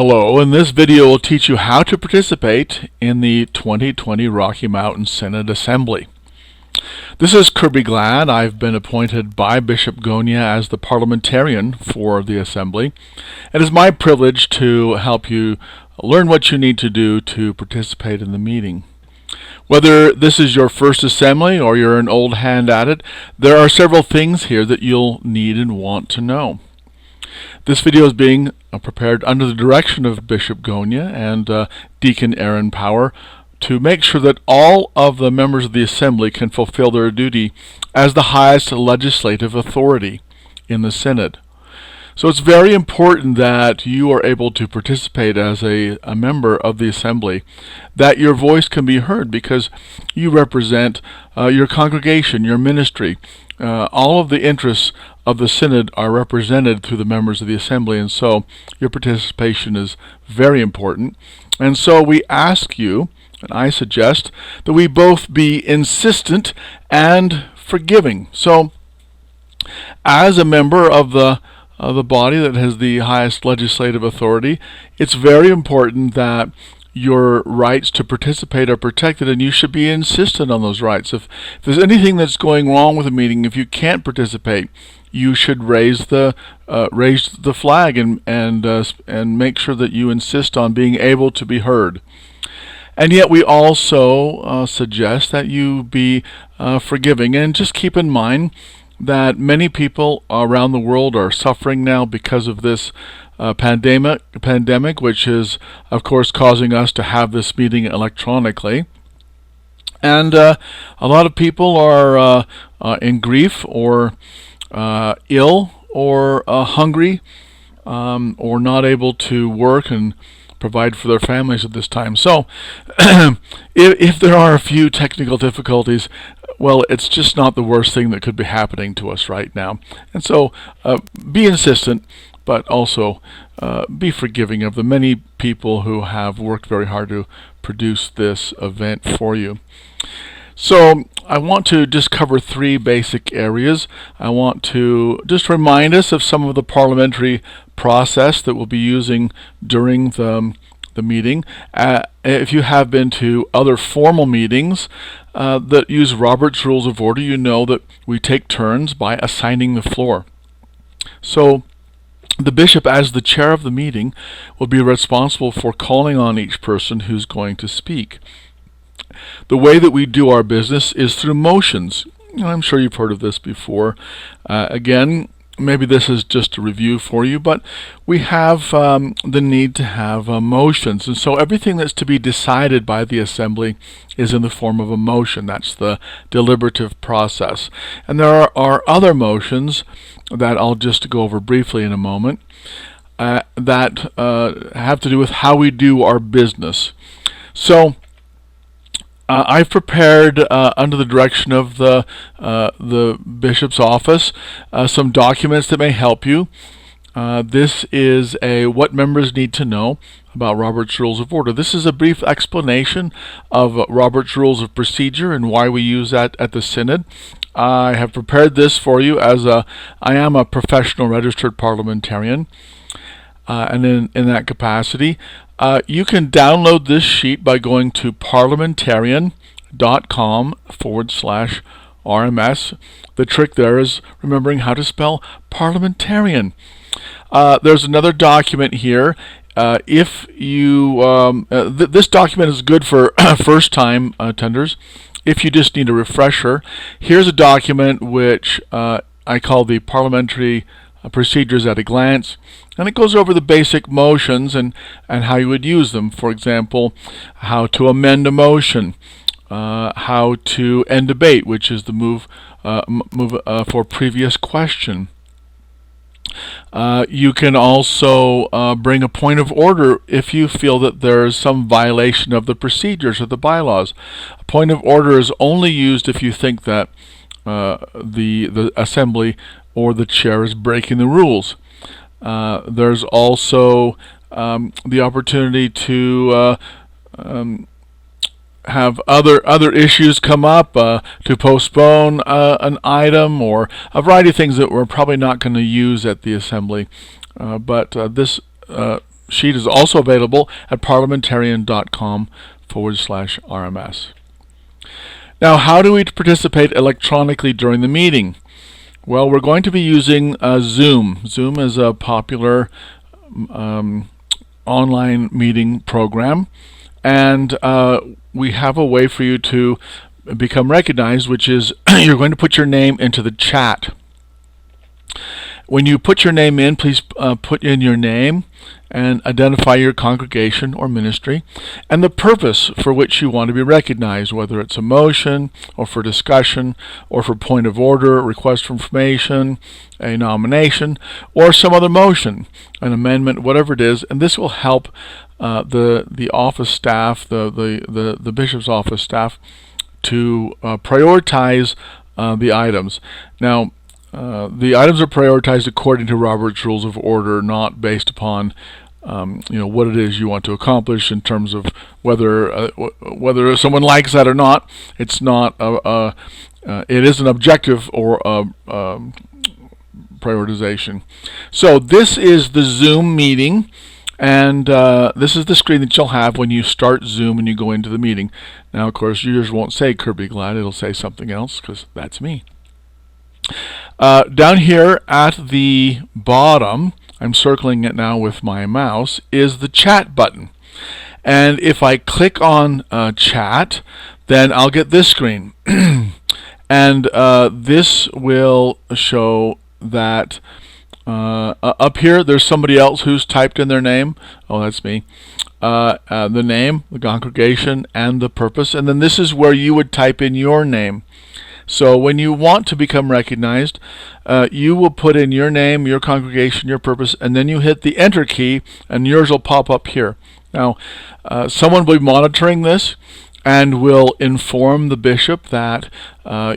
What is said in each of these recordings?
Hello, and this video will teach you how to participate in the 2020 Rocky Mountain Synod Assembly. This is Kirby Glad. I've been appointed by Bishop Gonia as the parliamentarian for the Assembly. It is my privilege to help you learn what you need to do to participate in the meeting. Whether this is your first assembly or you're an old hand at it, there are several things here that you'll need and want to know. This video is being prepared under the direction of Bishop Gonia and Deacon Aaron Power to make sure that all of the members of the Assembly can fulfill their duty as the highest legislative authority in the Synod. So it's very important that you are able to participate as a member of the Assembly, that your voice can be heard because you represent your congregation, your ministry. All of the interests of the Synod are represented through the members of the Assembly, and so your participation is very important. And so we ask you, and I suggest, that we both be insistent and forgiving. So, as a member of the body that has the highest legislative authority, it's very important that your rights to participate are protected, and you should be insistent on those rights. If there's anything that's going wrong with a meeting, if you can't participate, you should raise the flag and make sure that you insist on being able to be heard. And yet we also suggest that you be forgiving, and just keep in mind that many people around the world are suffering now because of this pandemic, which is, of course, causing us to have this meeting electronically. And a lot of people are in grief or ill or hungry or not able to work and provide for their families at this time. So if there are a few technical difficulties, well, it's just not the worst thing that could be happening to us right now. And so be insistent, but also be forgiving of the many people who have worked very hard to produce this event for you. So I want to just cover three basic areas. I want to just remind us of some of the parliamentary process that we'll be using during the meeting. If you have been to other formal meetings that use Robert's Rules of Order, you know that we take turns by assigning the floor. So the bishop, as the chair of the meeting, will be responsible for calling on each person who's going to speak. The way that we do our business is through motions. I'm sure you've heard of this before. Again, maybe this is just a review for you, but we have the need to have motions. And so everything that's to be decided by the Assembly is in the form of a motion. That's the deliberative process. And there are other motions that I'll just go over briefly in a moment that have to do with how we do our business. So I've prepared, under the direction of the bishop's office, some documents that may help you. This is what members need to know about Robert's Rules of Order. This is a brief explanation of Robert's Rules of Procedure and why we use that at the Synod. I have prepared this for you as I am a professional registered parliamentarian, and in that capacity. You can download this sheet by going to parliamentarian.com/RMS. The trick there is remembering how to spell parliamentarian. There's another document here. If you this document is good for first-time attenders. If you just need a refresher, here's a document which I call the Parliamentary Procedures at a Glance, and it goes over the basic motions and how you would use them. For example, how to amend a motion, how to end debate, which is the move for previous question. You can also bring a point of order if you feel that there is some violation of the procedures or the bylaws. A point of order is only used if you think that the Assembly or the chair is breaking the rules. There's also the opportunity to have other issues come up, to postpone an item, or a variety of things that we're probably not going to use at the Assembly. But this sheet is also available at parliamentarian.com/RMS. Now, how do we participate electronically during the meeting? Well, we're going to be using Zoom. Zoom is a popular online meeting program, and we have a way for you to become recognized, which is you're going to put your name into the chat. When you put your name in, please put in your name and identify your congregation or ministry and the purpose for which you want to be recognized, whether it's a motion or for discussion or for point of order, request for information, a nomination, or some other motion, an amendment, whatever it is. And this will help the office staff, the bishop's office staff, to prioritize the items. Now, the items are prioritized according to Robert's Rules of Order, not based upon what it is you want to accomplish in terms of whether someone likes that or not. It's not it is an objective or prioritization. So this is the Zoom meeting, and this is the screen that you'll have when you start Zoom and you go into the meeting. Now, of course, yours won't say Kirby Glad; it'll say something else because that's me. Down here at the bottom, I'm circling it now with my mouse, is the chat button. And if I click on chat, then I'll get this screen. And this will show that up here there's somebody else who's typed in their name. Oh, that's me. The name, the congregation, and the purpose. And then this is where you would type in your name. So when you want to become recognized, you will put in your name, your congregation, your purpose, and then you hit the enter key, and yours will pop up here. Now, someone will be monitoring this and will inform the bishop that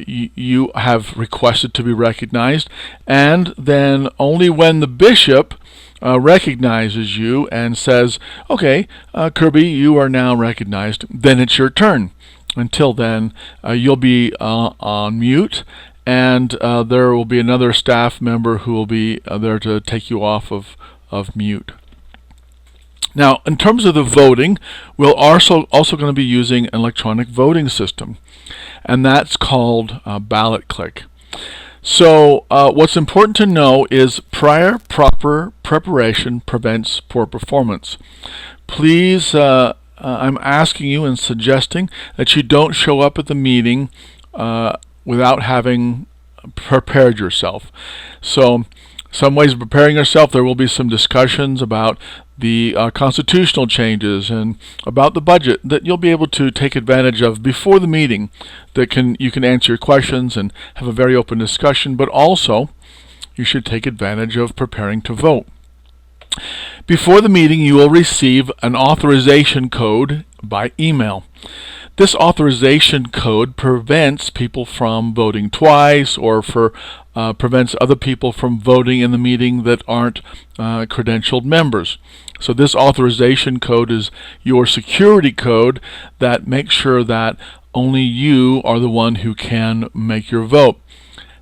you have requested to be recognized, and then only when the bishop recognizes you and says, okay, Kirby, you are now recognized, then it's your turn. Until then, you'll be on mute, and there will be another staff member who will be there to take you off of mute. Now, in terms of the voting, we're also going to be using an electronic voting system, and that's called ballot click. So what's important to know is prior proper preparation prevents poor performance. Please, I'm asking you and suggesting that you don't show up at the meeting without having prepared yourself. So some ways of preparing yourself, there will be some discussions about the constitutional changes and about the budget that you'll be able to take advantage of before the meeting, that you can answer your questions and have a very open discussion, but also you should take advantage of preparing to vote. Before the meeting, you will receive an authorization code by email. This authorization code prevents people from voting twice, or prevents other people from voting in the meeting that aren't credentialed members. So this authorization code is your security code that makes sure that only you are the one who can make your vote.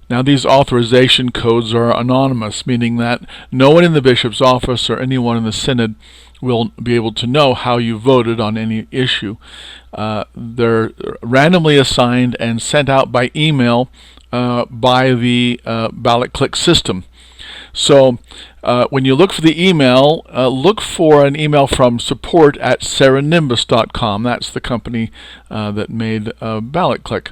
Now, these authorization codes are anonymous, meaning that no one in the bishop's office or anyone in the synod will be able to know how you voted on any issue. They're randomly assigned and sent out by email by the ballot click system. So when you look for the email, look for an email from support@serenimbus.com. That's the company that made ballot click.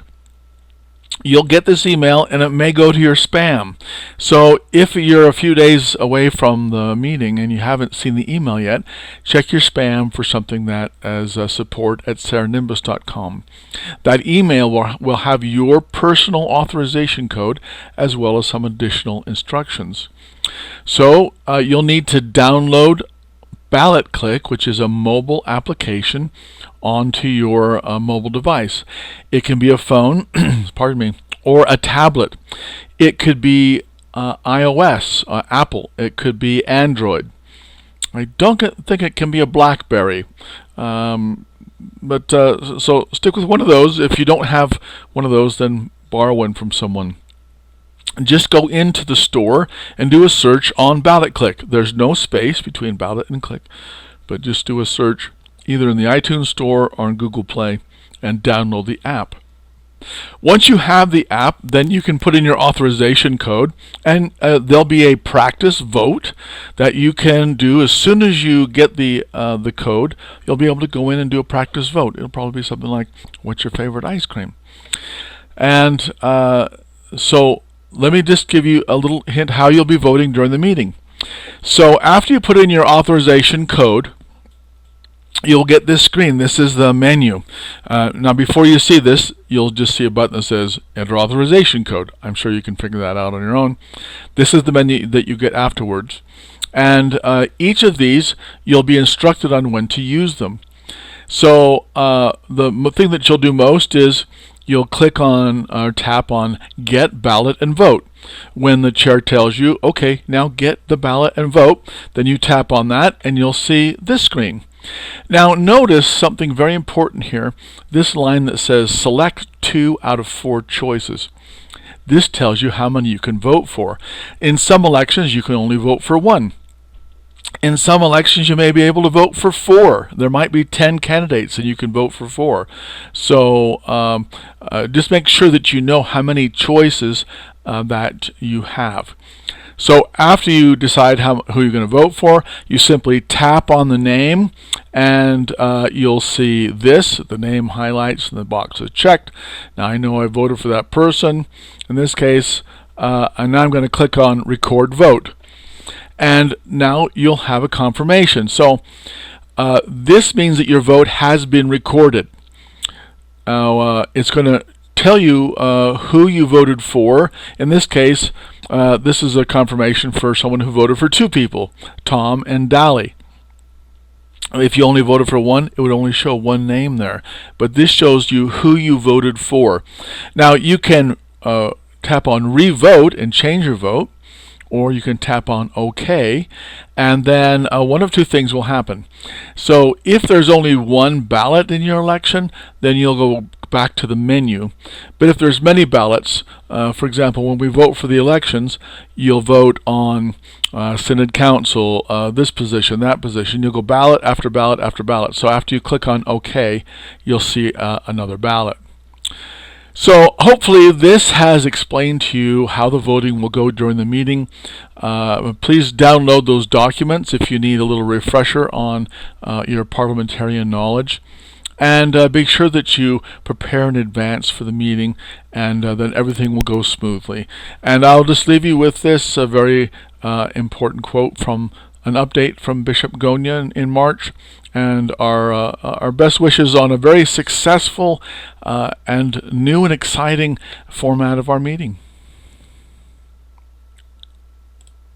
You'll get this email, and it may go to your spam. So if you're a few days away from the meeting and you haven't seen the email yet, check your spam for something that is support@serenimbus.com. That email will have your personal authorization code as well as some additional instructions. So you'll need to download Ballot Click, which is a mobile application, onto your mobile device. It can be a phone, pardon me, or a tablet. It could be iOS, Apple. It could be Android. I don't think it can be a BlackBerry. But so stick with one of those. If you don't have one of those, then borrow one from someone. just go into the store and do a search on ballot click. There's no space between ballot and click, but just do a search either in the iTunes Store or on Google Play and download the app. Once you have the app, then you can put in your authorization code, and there'll be a practice vote that you can do as soon as you get the code. You'll be able to go in and do a practice vote. It'll probably be something like, "What's your favorite ice cream?" And so let me just give you a little hint how you'll be voting during the meeting. So after you put in your authorization code, you'll get this screen. This is the menu. Now before you see this, you'll just see a button that says enter authorization code. I'm sure you can figure that out on your own. This is the menu that you get afterwards. And each of these, you'll be instructed on when to use them. So the thing that you'll do most is you'll click on or tap on Get Ballot and Vote. When the chair tells you, okay, now get the ballot and vote, then you tap on that and you'll see this screen. Now notice something very important here, this line that says select 2 out of 4 choices. This tells you how many you can vote for. In some elections you can only vote for 1. In some elections you may be able to vote for 4. There might be 10 candidates and you can vote for 4. So just make sure that you know how many choices that you have. So after you decide who you're going to vote for, you simply tap on the name and you'll see this. The name highlights and the box is checked. Now I know I voted for that person in this case, and now I'm going to click on Record Vote. And now you'll have a confirmation. So this means that your vote has been recorded. Now it's going to tell you who you voted for. In this case, this is a confirmation for someone who voted for 2 people, Tom and Dally. If you only voted for 1, it would only show 1 name there. But this shows you who you voted for. Now you can tap on Revote and change your vote, or you can tap on OK, and then one of 2 things will happen. So if there's only 1 ballot in your election, then you'll go back to the menu. But if there's many ballots, for example, when we vote for the elections, you'll vote on Synod Council, this position, that position. You'll go ballot after ballot after ballot. So after you click on OK, you'll see another ballot. So hopefully this has explained to you how the voting will go during the meeting. Please download those documents if you need a little refresher on your parliamentarian knowledge. And be sure that you prepare in advance for the meeting, and then everything will go smoothly. And I'll just leave you with this very important quote from an update from Bishop Gonya in March, and our best wishes on a very successful and new and exciting format of our meeting.